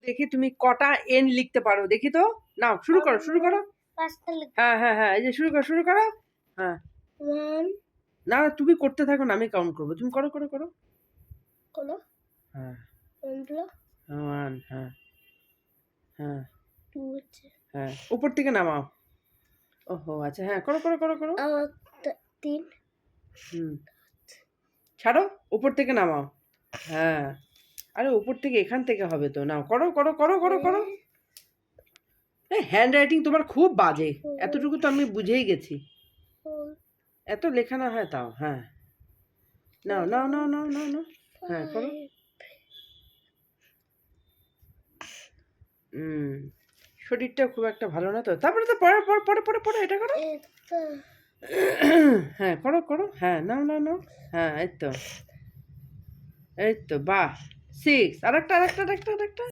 দেখি তুমি কটা এন লিখতে পারো, দেখি তো। নাও শুরু করো, শুরু করো। হ্যাঁ হ্যাঁ হ্যাঁ, এই যে শুরু করো, শুরু করো। হ্যাঁ, না তুমি করতে থাকো না, আমি কাউন্ট করবো, তুমি করো করো করো। হ্যাঁ, 1, হ্যাঁ হ্যাঁ হ্যাঁ, উপর থেকে নামাও। ওহো আচ্ছা, হ্যাঁ করো করো করো করো। 3 ছাড়ো, উপর থেকে নামাও। হ্যাঁ, আরে উপর থেকে, এখান থেকে হবে তো। নাও করো করো করো করো করো। হ্যান্ড রাইটিং তোমার খুব বাজে, এতটুকু তো আমি বুঝেই গেছি। এত লেখা না হয় তাও। হ্যাঁ, নাও নাও নাও নাও নাও নাও। হ্যাঁ করো। শরীরটা খুব একটা ভালো না তো, তারপরে তো পরে পরে পরে পরে পরে এটা করো। হ্যাঁ করো করো। হ্যাঁ নাও নাও নাও। হ্যাঁ এই তো, এই তো, বাহ। 6, আরেকটা আরেকটা আরেকটা আরেকটা।